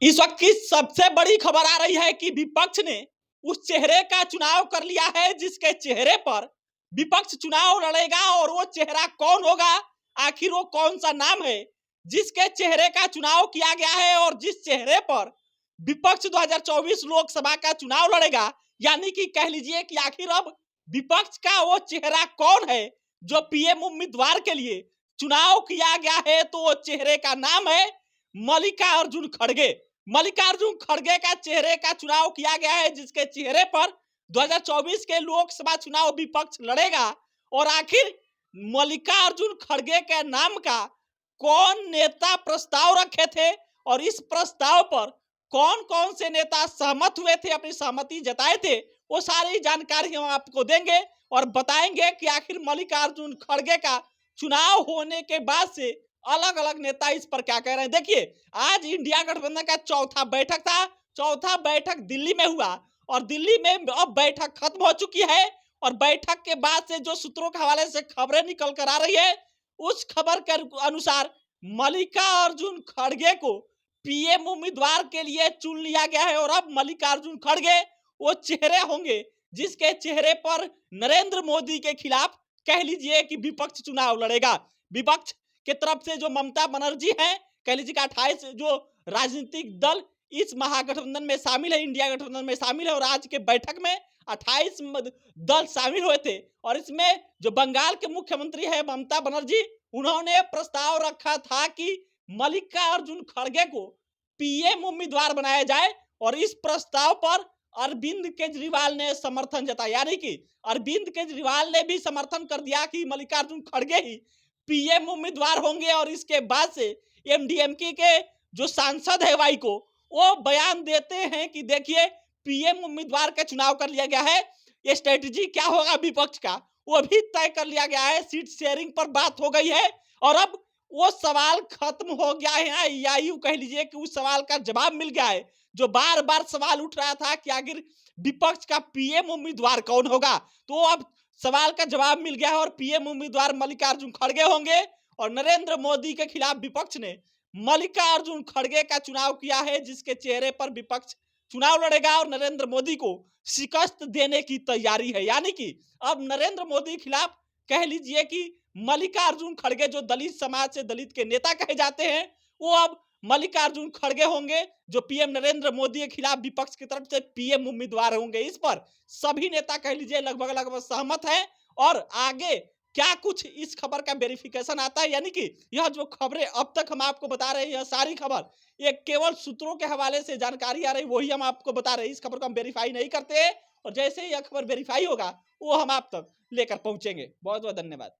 इस वक्त की सबसे बड़ी खबर आ रही है कि विपक्ष ने उस चेहरे का चुनाव कर लिया है जिसके चेहरे पर विपक्ष चुनाव लड़ेगा। और वो चेहरा कौन होगा, आखिर वो कौन सा नाम है जिसके चेहरे का चुनाव किया गया है और जिस चेहरे पर विपक्ष 2024 लोकसभा का चुनाव लड़ेगा। यानी कि कह लीजिए कि आखिर अब विपक्ष का वो चेहरा कौन है जो पीएम उम्मीदवार के लिए चुनाव किया गया है। तो वो चेहरे का नाम है मल्लिकार्जुन खड़गे। मल्लिकार्जुन खड़गे का चेहरे का चुनाव किया गया है जिसके चेहरे पर 2024 के लोकसभा चुनाव विपक्ष लड़ेगा। और आखिर मल्लिकार्जुन खड़गे के नाम का कौन नेता प्रस्ताव रखे थे और इस प्रस्ताव पर कौन कौन से नेता सहमत हुए थे, अपनी सहमति जताए थे, वो सारी जानकारी हम आपको देंगे और बताएंगे कि आखिर मल्लिकार्जुन खड़गे का चुनाव होने के बाद से अलग अलग नेता इस पर क्या कह रहे हैं। देखिए, आज इंडिया गठबंधन का चौथा बैठक था। चौथा बैठक दिल्ली में हुआ और दिल्ली में अब बैठक खत्म हो चुकी है। और बैठक के बाद से जो सूत्रों के हवाले से खबरें निकल कर आ रही है, उस खबर के अनुसार मल्लिकार्जुन खड़गे को पीएम उम्मीदवार के लिए चुन लिया गया है। और अब मल्लिकार्जुन खड़गे वो चेहरे होंगे जिसके चेहरे पर नरेंद्र मोदी के खिलाफ कह लीजिए कि विपक्ष चुनाव लड़ेगा। विपक्ष के तरफ से जो ममता बनर्जी हैं, कह लीजिए 28 जो राजनीतिक दल इस महागठबंधन में शामिल है, इंडिया गठबंधन में शामिल है। और आज के बैठक में 28 दल शामिल हुए थे और इसमें जो बंगाल के मुख्यमंत्री है ममता बनर्जी, उन्होंने प्रस्ताव रखा था कि मल्लिकार्जुन खड़गे को पीएम उम्मीदवार बनाया जाए। और इस प्रस्ताव पर अरविंद केजरीवाल ने समर्थन जताया। यानी कि अरविंद केजरीवाल ने भी समर्थन कर दिया कि मल्लिकार्जुन खड़गे ही पीएम उम्मीदवार होंगे। और इसके बाद से एमडीएमके के जो सांसद है वाइको, वो बयान देते हैं कि देखिए पीएम उम्मीदवार का चुनाव कर लिया गया है, ये स्ट्रेटजी क्या होगा विपक्ष का वो भी तय कर लिया गया है। सीट शेयरिंग पर बात हो गई है और अब वो सवाल खत्म हो गया है, या यूं कह लीजिए कि उस सवाल का जवाब मिल गया है जो बार बार सवाल उठ रहा था कि आखिर विपक्ष का पीएम उम्मीदवार कौन होगा। तो अब सवाल का जवाब मिल गया है और पीएम उम्मीदवार मल्लिकार्जुन खड़गे होंगे। और नरेंद्र मोदी के खिलाफ विपक्ष ने मल्लिकार्जुन खड़गे का चुनाव किया है जिसके चेहरे पर विपक्ष चुनाव लड़ेगा और नरेंद्र मोदी को शिकस्त देने की तैयारी है। यानी कि अब नरेंद्र मोदी के खिलाफ कह लीजिए कि मल्लिकार्जुन खड़गे जो दलित समाज से दलित के नेता कहे जाते हैं, वो अब मल्लिकार्जुन खड़गे होंगे जो पीएम नरेंद्र मोदी के खिलाफ विपक्ष की तरफ से पीएम उम्मीदवार होंगे। इस पर सभी नेता कह लीजिए लगभग लगभग सहमत हैं। और आगे क्या कुछ इस खबर का वेरिफिकेशन आता है, यानी कि यह जो खबरें अब तक हम आपको बता रहे हैं, यह सारी खबर ये केवल सूत्रों के हवाले से जानकारी आ रही, वही हम आपको बता रहे हैं। इस खबर को हम वेरीफाई नहीं करते और जैसे ही यह खबर वेरीफाई होगा वो हम आप तक लेकर पहुंचेंगे। बहुत बहुत धन्यवाद।